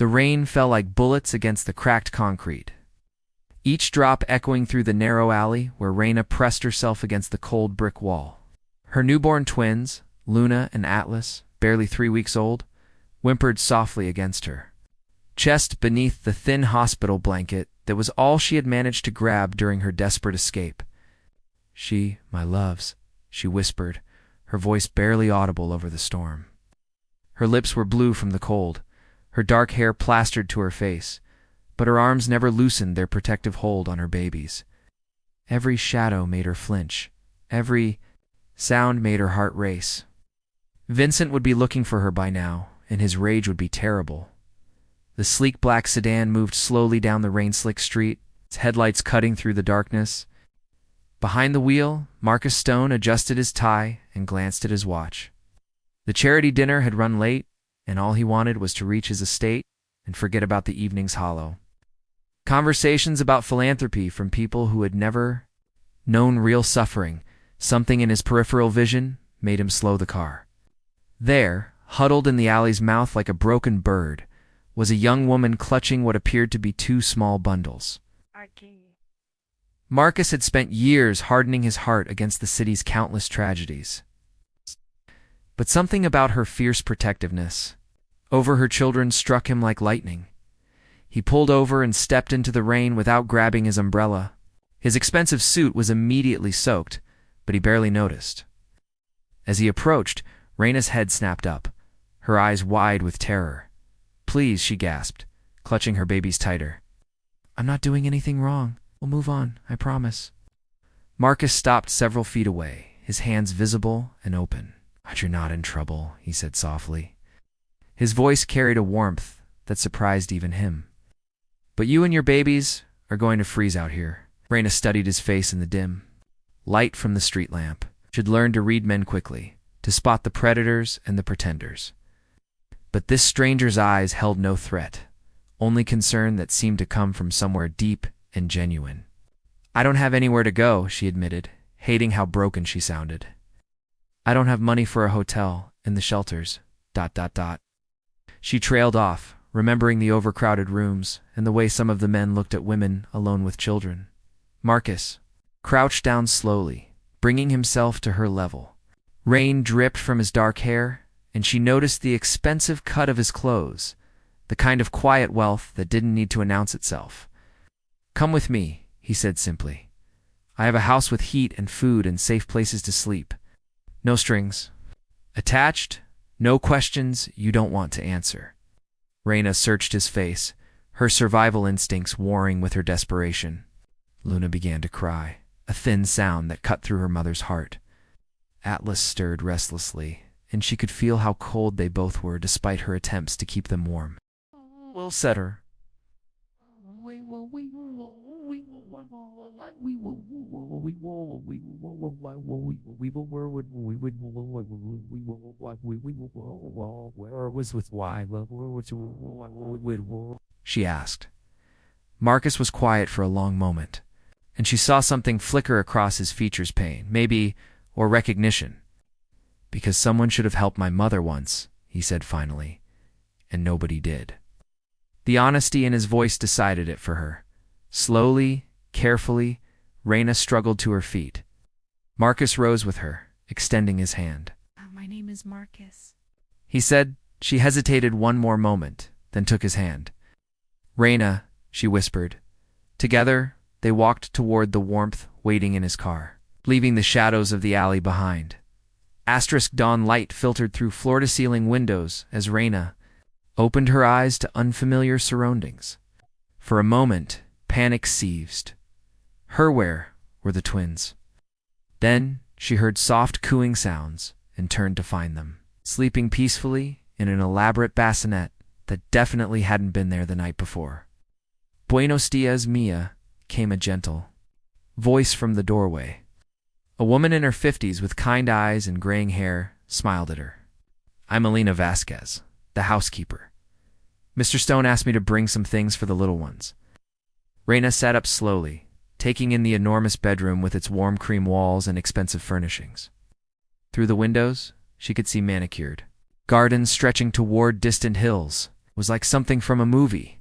The rain fell like bullets against the cracked concrete, each drop echoing through the narrow alley where Raina pressed herself against the cold brick wall. Her newborn twins, Luna and Atlas, barely 3 weeks old, whimpered softly against her chest beneath the thin hospital blanket that was all she had managed to grab during her desperate escape. My loves, she whispered, her voice barely audible over the storm. Her lips were blue from the cold, her dark hair plastered to her face, but her arms never loosened their protective hold on her babies. Every shadow made her flinch. Every sound made her heart race. Vincent would be looking for her by now, and his rage would be terrible. The sleek black sedan moved slowly down the rain-slick street, its headlights cutting through the darkness. Behind the wheel, Marcus Stone adjusted his tie and glanced at his watch. The charity dinner had run late, and all he wanted was to reach his estate and forget about the evening's hollow. Conversations about philanthropy from people who had never known real suffering, something in his peripheral vision, made him slow the car. There, huddled in the alley's mouth like a broken bird, was a young woman clutching what appeared to be 2 small bundles. Marcus had spent years hardening his heart against the city's countless tragedies. But something about her fierce protectiveness over her children struck him like lightning. He pulled over and stepped into the rain without grabbing his umbrella. His expensive suit was immediately soaked, but he barely noticed. As he approached, Raina's head snapped up, her eyes wide with terror. "Please," she gasped, clutching her babies tighter. "I'm not doing anything wrong. We'll move on, I promise." Marcus stopped several feet away, his hands visible and open. "You're not in trouble," he said softly. His voice carried a warmth that surprised even him. "But you and your babies are going to freeze out here." Raina studied his face in the dim light from the street lamp. She'd learned to read men quickly, to spot the predators and the pretenders. But this stranger's eyes held no threat, only concern that seemed to come from somewhere deep and genuine. "I don't have anywhere to go," she admitted, hating how broken she sounded. "I don't have money for a hotel, and the shelters, ... She trailed off, remembering the overcrowded rooms and the way some of the men looked at women alone with children. Marcus crouched down slowly, bringing himself to her level. Rain dripped from his dark hair, and she noticed the expensive cut of his clothes, the kind of quiet wealth that didn't need to announce itself. "Come with me," he said simply. "I have a house with heat and food and safe places to sleep. No strings attached, no questions you don't want to answer." Raina searched his face, her survival instincts warring with her desperation. Luna began to cry, a thin sound that cut through her mother's heart. Atlas stirred restlessly, and she could feel how cold they both were despite her attempts to keep them warm. "We'll set her." She asked. Marcus was quiet for a long moment, and she saw something flicker across his features, pain, maybe, or recognition. "Because someone should have helped my mother once," he said finally, "and nobody did." The honesty in his voice decided it for her. Slowly, carefully, Raina struggled to her feet. Marcus rose with her, extending his hand. "My name is Marcus," he said. She hesitated one more moment, then took his hand. "Raina," she whispered. Together, they walked toward the warmth waiting in his car, leaving the shadows of the alley behind. Asterisk dawn light filtered through floor-to-ceiling windows as Raina opened her eyes to unfamiliar surroundings. For a moment, panic seized her. Where were the twins? Then she heard soft cooing sounds and turned to find them, sleeping peacefully in an elaborate bassinet that definitely hadn't been there the night before. "Buenos dias, Mia," came a gentle voice from the doorway. A woman in her 50s with kind eyes and graying hair smiled at her. "I'm Elena Vasquez, the housekeeper. Mr. Stone asked me to bring some things for the little ones." Raina sat up slowly, taking in the enormous bedroom with its warm cream walls and expensive furnishings. Through the windows, she could see manicured gardens stretching toward distant hills, was like something from a movie.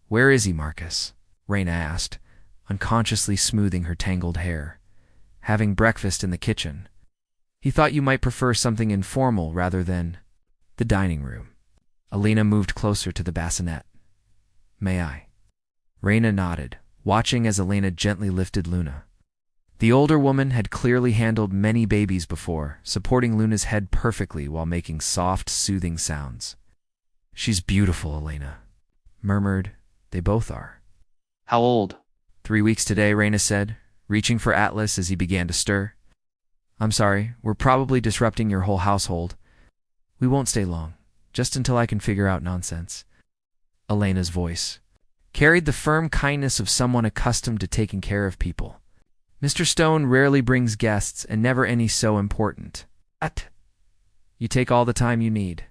"Where is he, Marcus?" Raina asked, unconsciously smoothing her tangled hair. "Having breakfast in the kitchen. He thought you might prefer something informal rather than the dining room." Alina moved closer to the bassinet. "May I?" Raina nodded, watching as Alina gently lifted Luna. The older woman had clearly handled many babies before, supporting Luna's head perfectly while making soft, soothing sounds. "She's beautiful," Alina murmured. "They both are." How old? 3 weeks today, Raina said, reaching for Atlas as he began to stir. "I'm sorry, we're probably disrupting your whole household. We won't stay long, just until I can figure out nonsense." Elena's voice carried the firm kindness of someone accustomed to taking care of people. "Mr. Stone rarely brings guests and never any so important. You take all the time you need."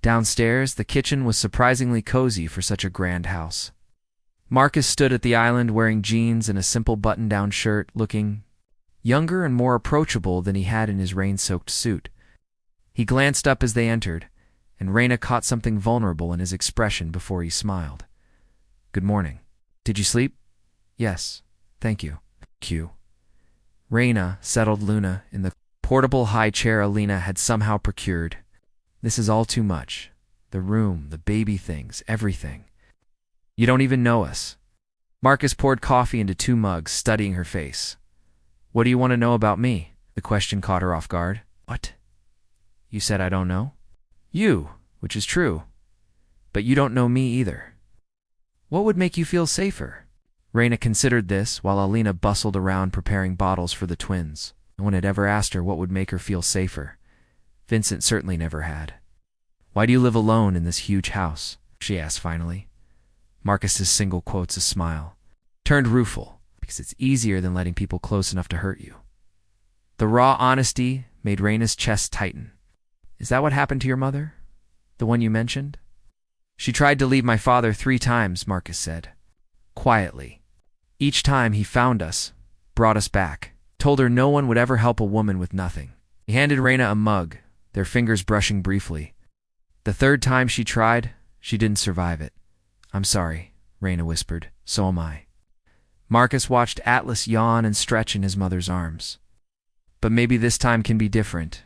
Downstairs, the kitchen was surprisingly cozy for such a grand house. Marcus stood at the island wearing jeans and a simple button-down shirt, looking younger and more approachable than he had in his rain-soaked suit. He glanced up as they entered, and Raina caught something vulnerable in his expression before he smiled. "Good morning. Did you sleep?" "Yes, thank you." Q. Raina settled Luna in the portable high chair Alina had somehow procured. "This is all too much. The room, the baby things, everything. You don't even know us." Marcus poured coffee into 2 mugs, studying her face. "What do you want to know about me?" The question caught her off guard. "What? You said I don't know?" "You, which is true. But you don't know me either. What would make you feel safer?" Raina considered this while Alina bustled around preparing bottles for the twins. No one had ever asked her what would make her feel safer. Vincent certainly never had. "Why do you live alone in this huge house?" she asked finally. Marcus's single quotes a smile turned rueful, "Because it's easier than letting people close enough to hurt you." The raw honesty made Raina's chest tighten. "Is that what happened to your mother? The one you mentioned?" "She tried to leave my father 3 times, Marcus said. Quietly. Each time he found us, brought us back, told her no one would ever help a woman with nothing." He handed Raina a mug, their fingers brushing briefly. "The 3rd time she tried, she didn't survive it." "I'm sorry," Raina whispered. "So am I." Marcus watched Atlas yawn and stretch in his mother's arms. "But maybe this time can be different."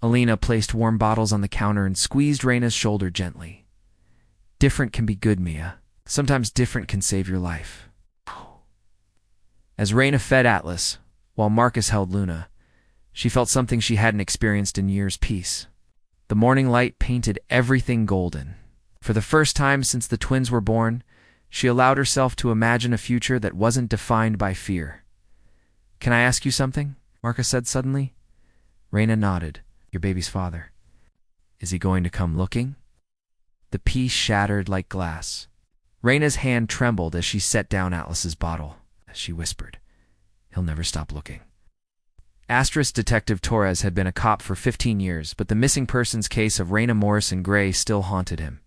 Alina placed warm bottles on the counter and squeezed Raina's shoulder gently. "Different can be good, Mia. Sometimes different can save your life." As Raina fed Atlas, while Marcus held Luna, she felt something she hadn't experienced in years: peace. The morning light painted everything golden. For the first time since the twins were born, she allowed herself to imagine a future that wasn't defined by fear. "Can I ask you something?" Marcus said suddenly. Raina nodded. "Your baby's father. Is he going to come looking?" The piece shattered like glass. Raina's hand trembled as she set down Atlas's bottle. She whispered, "He'll never stop looking." Detective Torres had been a cop for 15 years, but the missing persons case of Raina Morrison Gray still haunted him.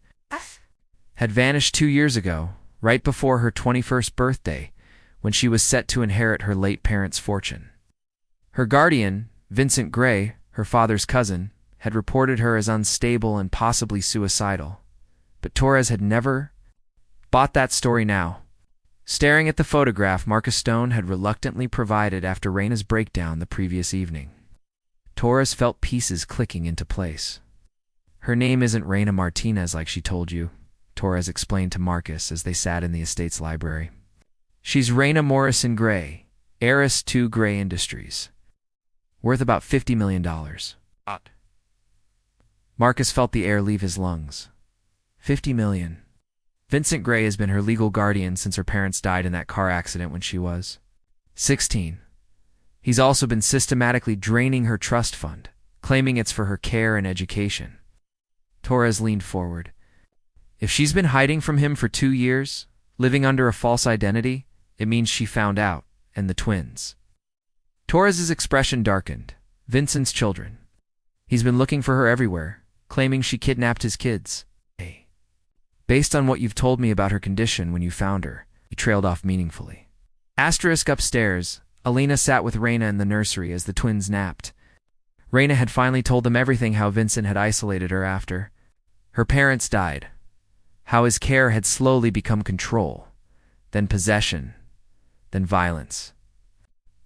Had vanished 2 years ago, right before her 21st birthday, when she was set to inherit her late parents' fortune. Her guardian, Vincent Gray, her father's cousin, had reported her as unstable and possibly suicidal. But Torres had never bought that story now. Staring at the photograph Marcus Stone had reluctantly provided after Raina's breakdown the previous evening, Torres felt pieces clicking into place. "Her name isn't Raina Martinez like she told you," Torres explained to Marcus as they sat in the estate's library. "She's Raina Morrison Gray, heiress to Gray Industries. Worth about $50 million. Marcus felt the air leave his lungs. 50 million. Vincent Gray has been her legal guardian since her parents died in that car accident when she was 16. He's also been systematically draining her trust fund, claiming it's for her care and education. Torres leaned forward. If she's been hiding from him for 2 years, living under a false identity, it means she found out, and the twins. Torres's expression darkened. Vincent's children. He's been looking for her everywhere, claiming she kidnapped his kids. Hey. Based on what you've told me about her condition when you found her, he trailed off meaningfully. Upstairs, Alina sat with Raina in the nursery as the twins napped. Raina had finally told them everything how Vincent had isolated her after. Her parents died. How his care had slowly become control, then possession, then violence.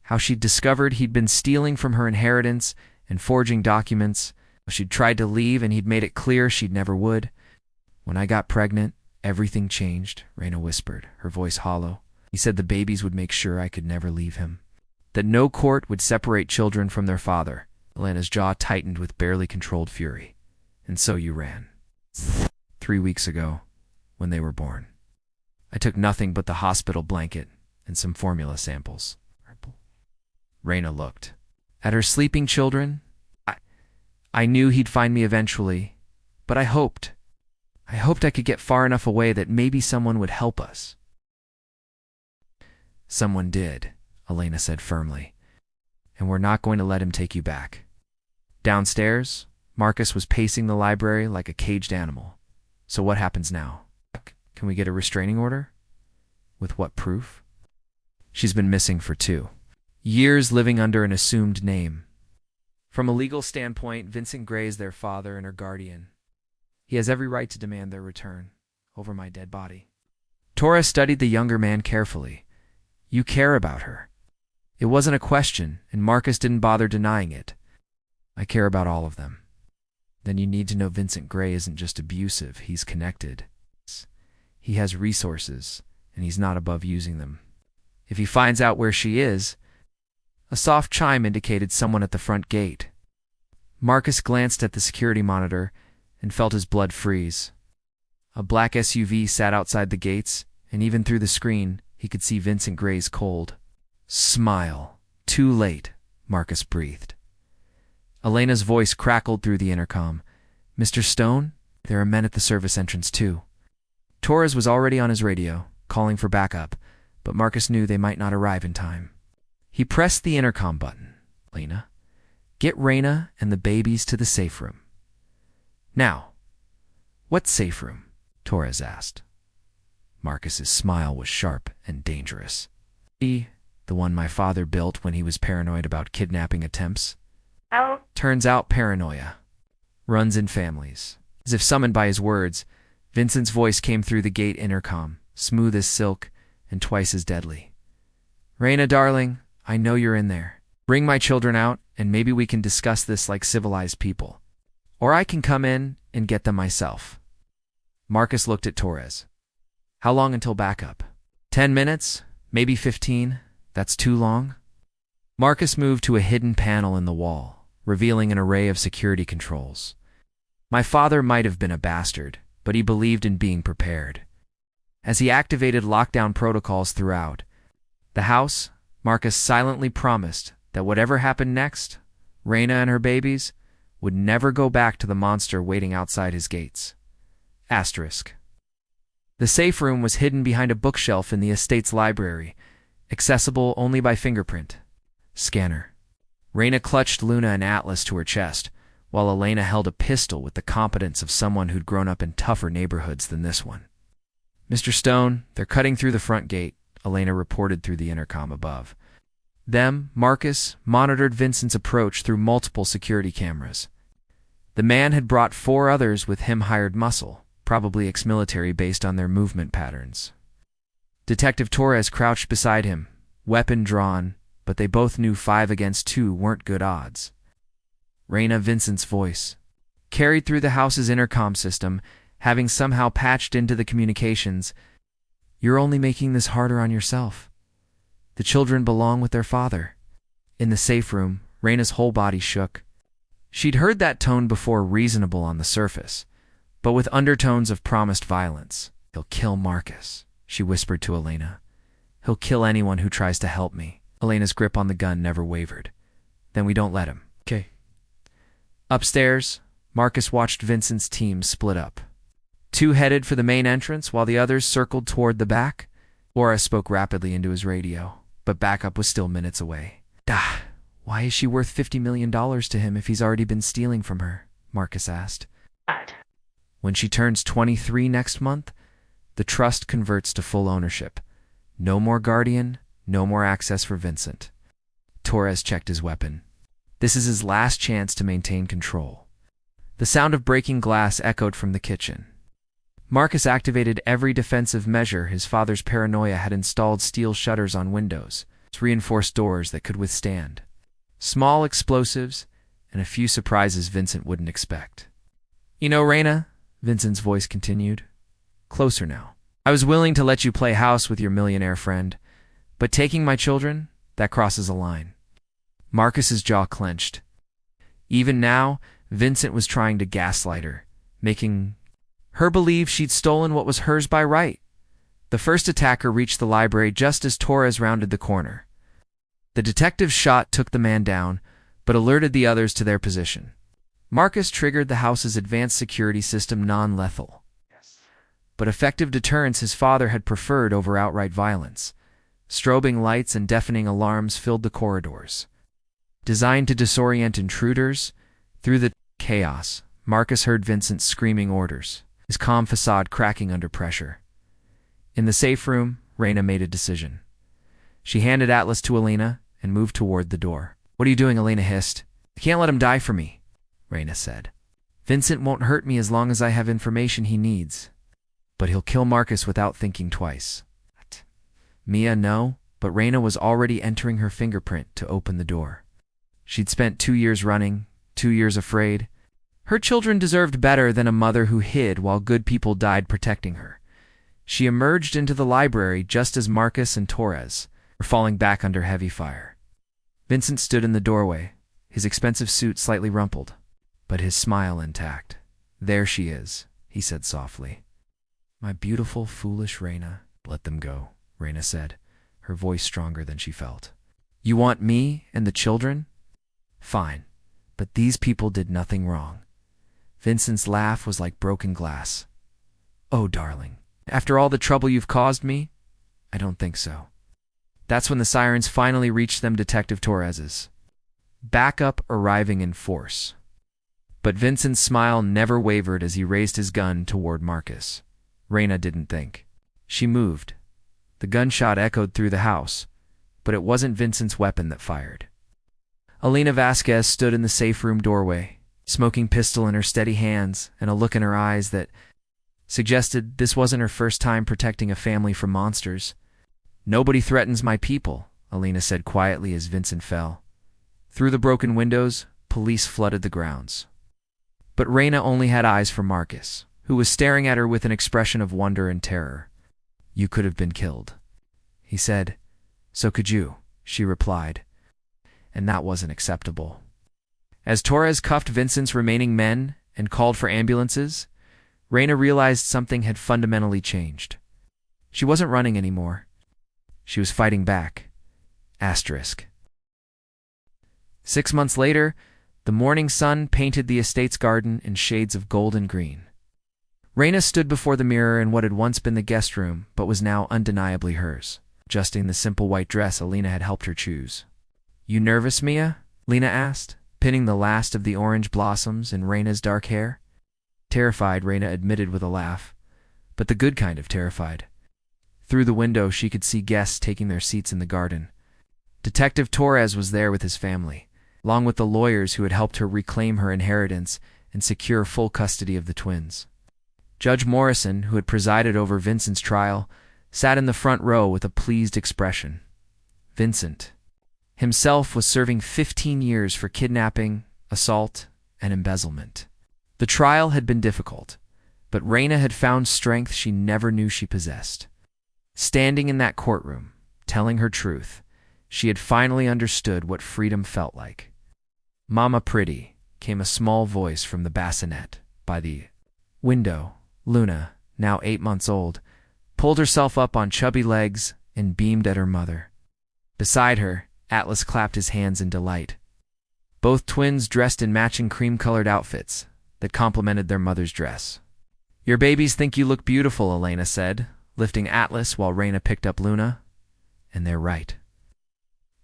How she'd discovered he'd been stealing from her inheritance and forging documents. She'd tried to leave and he'd made it clear she'd never would. When I got pregnant, everything changed, Raina whispered, her voice hollow. He said the babies would make sure I could never leave him. That no court would separate children from their father. Elena's jaw tightened with barely controlled fury. And so you ran. 3 weeks ago, when they were born. I took nothing but the hospital blanket and some formula samples. Raina looked. At her sleeping children, I knew he'd find me eventually, but I hoped I could get far enough away that maybe someone would help us. Someone did, Elena said firmly, and we're not going to let him take you back. Downstairs, Marcus was pacing the library like a caged animal. So what happens now? Can we get a restraining order? With what proof? She's been missing for 2 years, living under an assumed name. From a legal standpoint, Vincent Gray is their father and her guardian. He has every right to demand their return over my dead body. Torres studied the younger man carefully. You care about her. It wasn't a question, and Marcus didn't bother denying it. I care about all of them. Then you need to know Vincent Gray isn't just abusive, he's connected. He has resources, and he's not above using them. If he finds out where she is... A soft chime indicated someone at the front gate. Marcus glanced at the security monitor and felt his blood freeze. A black SUV sat outside the gates, and even through the screen, he could see Vincent Gray's cold smile. Too late, Marcus breathed. Elena's voice crackled through the intercom. Mr. Stone, there are men at the service entrance too. Torres was already on his radio, calling for backup, but Marcus knew they might not arrive in time. He pressed the intercom button. Lena, get Raina and the babies to the safe room. Now, what safe room? Torres asked. Marcus's smile was sharp and dangerous. The one my father built when he was paranoid about kidnapping attempts. Oh. Turns out paranoia runs in families. As if summoned by his words, Vincent's voice came through the gate intercom, smooth as silk and twice as deadly. Raina, darling, I know you're in there. Bring my children out, and maybe we can discuss this like civilized people. Or I can come in and get them myself. Marcus looked at Torres. How long until backup? 10 minutes? Maybe 15? That's too long? Marcus moved to a hidden panel in the wall, revealing an array of security controls. My father might have been a bastard, but he believed in being prepared. As he activated lockdown protocols throughout the house, Marcus silently promised that whatever happened next, Raina and her babies would never go back to the monster waiting outside his gates. Asterisk. The safe room was hidden behind a bookshelf in the estate's library, accessible only by fingerprint scanner. Raina clutched Luna and Atlas to her chest, while Elena held a pistol with the competence of someone who'd grown up in tougher neighborhoods than this one. Mr. Stone, they're cutting through the front gate, Elena reported through the intercom above. Marcus monitored Vincent's approach through multiple security cameras. The man had brought 4 others with him hired muscle, probably ex-military based on their movement patterns. Detective Torres crouched beside him, weapon drawn, but they both knew 5 against 2 weren't good odds. Raina, Vincent's voice, carried through the house's intercom system, having somehow patched into the communications. You're only making this harder on yourself. The children belong with their father. In the safe room, Raina's whole body shook. She'd heard that tone before, reasonable on the surface, but with undertones of promised violence. He'll kill Marcus, she whispered to Elena. He'll kill anyone who tries to help me. Elena's grip on the gun never wavered. Then we don't let him. Okay. Upstairs, Marcus watched Vincent's team split up. 2 headed for the main entrance while the others circled toward the back. Laura spoke rapidly into his radio, but backup was still minutes away. Why is she worth $50 million to him if he's already been stealing from her? Marcus asked. When she turns 23 next month, the trust converts to full ownership. No more guardian, no more access for Vincent. Torres checked his weapon. This is his last chance to maintain control. The sound of breaking glass echoed from the kitchen. Marcus activated every defensive measure. His father's paranoia had installed steel shutters on windows, reinforced doors that could withstand small explosives, and a few surprises Vincent wouldn't expect. You know, Raina, Vincent's voice continued, closer now. I was willing to let you play house with your millionaire friend, but taking my children, that crosses a line. Marcus's jaw clenched. Even now, Vincent was trying to gaslight her, making her believe she'd stolen what was hers by right. The first attacker reached the library just as Torres rounded the corner. The detective's shot took the man down, but alerted the others to their position. Marcus triggered the house's advanced security system, non-lethal, but effective deterrence his father had preferred over outright violence. Strobing lights and deafening alarms filled the corridors. Designed to disorient intruders, through the chaos, Marcus heard Vincent screaming orders, his calm facade cracking under pressure. In the safe room, Raina made a decision. She handed Atlas to Elena and moved toward the door. What are you doing? Elena hissed. I can't let him die for me, Raina said. Vincent won't hurt me as long as I have information he needs. But he'll kill Marcus without thinking twice. Mia, no, but Raina was already entering her fingerprint to open the door. She'd spent 2 years running, 2 years afraid. Her children deserved better than a mother who hid while good people died protecting her. She emerged into the library just as Marcus and Torres were falling back under heavy fire. Vincent stood in the doorway, his expensive suit slightly rumpled, but his smile intact. There she is, he said softly. My beautiful, foolish Raina. Let them go, Raina said, her voice stronger than she felt. You want me and the children? Fine, but these people did nothing wrong. Vincent's laugh was like broken glass. Oh, darling, after all the trouble you've caused me? I don't think so. That's when the sirens finally reached them, Detective Torres's. Backup arriving in force. But Vincent's smile never wavered as he raised his gun toward Marcus. Raina didn't think. She moved. The gunshot echoed through the house, but it wasn't Vincent's weapon that fired. Elena Vasquez stood in the safe room doorway, smoking pistol in her steady hands and a look in her eyes that suggested this wasn't her first time protecting a family from monsters. Nobody threatens my people, Elena said quietly as Vincent fell. Through the broken windows, police flooded the grounds. But Raina only had eyes for Marcus, who was staring at her with an expression of wonder and terror. You could have been killed, he said. So could you, she replied. And that wasn't acceptable. As Torres cuffed Vincent's remaining men and called for ambulances, Raina realized something had fundamentally changed. She wasn't running anymore. She was fighting back. Asterisk. 6 months later, the morning sun painted the estate's garden in shades of gold and green. Raina stood before the mirror in what had once been the guest room, but was now undeniably hers, adjusting the simple white dress Elena had helped her choose. You nervous, Mia? Lena asked, pinning the last of the orange blossoms in Raina's dark hair. Terrified, Raina admitted with a laugh, but the good kind of terrified. Through the window, she could see guests taking their seats in the garden. Detective Torres was there with his family, along with the lawyers who had helped her reclaim her inheritance and secure full custody of the twins. Judge Morrison, who had presided over Vincent's trial, sat in the front row with a pleased expression. Vincent himself was serving 15 years for kidnapping, assault, and embezzlement. The trial had been difficult, but Raina had found strength she never knew she possessed. Standing in that courtroom, telling her truth, she had finally understood what freedom felt like. Mama Pretty, came a small voice from the bassinet by the window. Luna, now 8 months old, pulled herself up on chubby legs and beamed at her mother. Beside her, Atlas clapped his hands in delight. Both twins dressed in matching cream-colored outfits that complemented their mother's dress. Your babies think you look beautiful, Elena said, lifting Atlas while Raina picked up Luna. And they're right.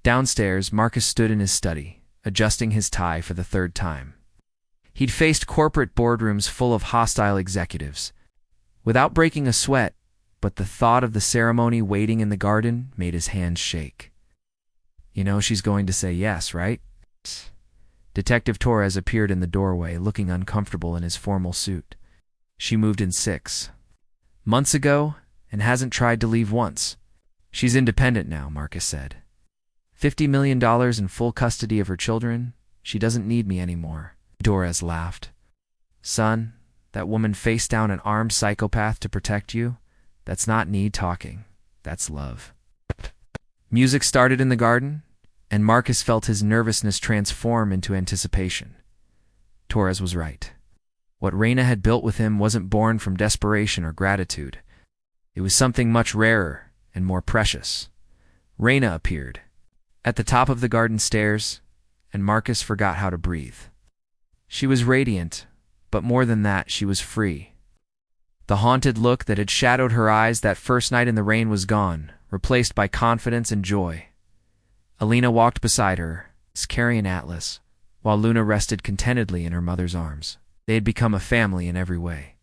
Downstairs, Marcus stood in his study, adjusting his tie for the 3rd time. He'd faced corporate boardrooms full of hostile executives, without breaking a sweat, but the thought of the ceremony waiting in the garden made his hands shake. You know she's going to say yes, right? Detective Torres appeared in the doorway, looking uncomfortable in his formal suit. She moved in 6. Months ago, and hasn't tried to leave once. She's independent now, Marcus said. $50 million in full custody of her children. She doesn't need me anymore. Doris laughed. Son, that woman faced down an armed psychopath to protect you. That's not need talking. That's love. Music started in the garden, and Marcus felt his nervousness transform into anticipation. Torres was right. What Reina had built with him wasn't born from desperation or gratitude. It was something much rarer and more precious. Reina appeared at the top of the garden stairs, and Marcus forgot how to breathe. She was radiant, but more than that, she was free. The haunted look that had shadowed her eyes that first night in the rain was gone, replaced by confidence and joy. Alina walked beside her, carrying Atlas, while Luna rested contentedly in her mother's arms. They had become a family in every way.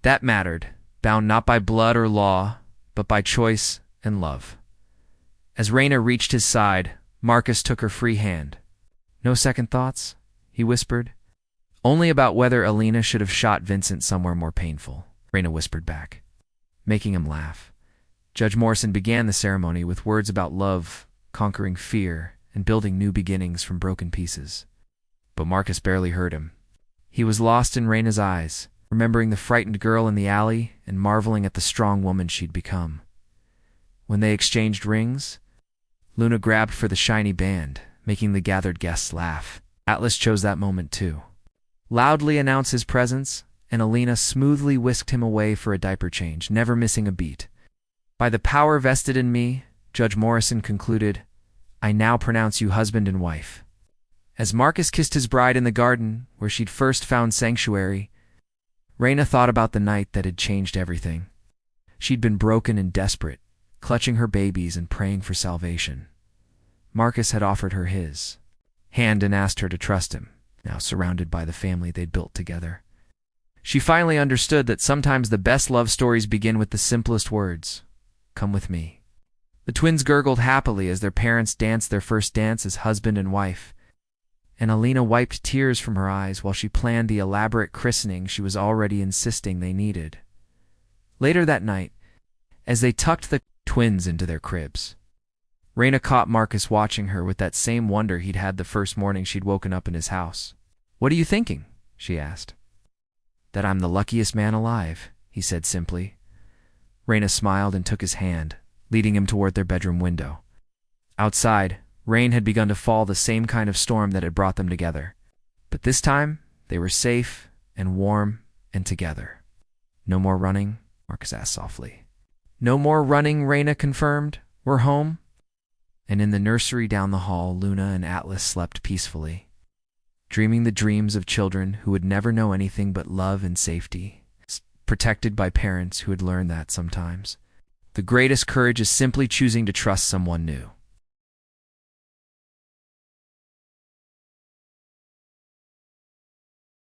That mattered, bound not by blood or law, but by choice and love. As Reina reached his side, Marcus took her free hand. No second thoughts? He whispered. Only about whether Alina should have shot Vincent somewhere more painful, Reina whispered back, making him laugh. Judge Morrison began the ceremony with words about love, conquering fear, and building new beginnings from broken pieces. But Marcus barely heard him. He was lost in Reina's eyes, remembering the frightened girl in the alley and marveling at the strong woman she'd become. When they exchanged rings, Luna grabbed for the shiny band, making the gathered guests laugh. Atlas chose that moment too. Loudly announced his presence, and Alina smoothly whisked him away for a diaper change, never missing a beat. By the power vested in me, Judge Morrison concluded, I now pronounce you husband and wife. As Marcus kissed his bride in the garden, where she'd first found sanctuary, Reina thought about the night that had changed everything. She'd been broken and desperate, clutching her babies and praying for salvation. Marcus had offered her his hand and asked her to trust him, now surrounded by the family they'd built together. She finally understood that sometimes the best love stories begin with the simplest words, come with me. The twins gurgled happily as their parents danced their first dance as husband and wife, and Alina wiped tears from her eyes while she planned the elaborate christening she was already insisting they needed. Later that night, as they tucked the twins into their cribs, Reina caught Marcus watching her with that same wonder he'd had the first morning she'd woken up in his house. What are you thinking? She asked. That I'm the luckiest man alive, he said simply. Reina smiled and took his hand, leading him toward their bedroom window. Outside, rain had begun to fall, the same kind of storm that had brought them together. But this time, they were safe and warm and together. No more running? Marcus asked softly. No more running, Reina confirmed. We're home. And in the nursery down the hall, Luna and Atlas slept peacefully, dreaming the dreams of children who would never know anything but love and safety, protected by parents who had learned that sometimes the greatest courage is simply choosing to trust someone new.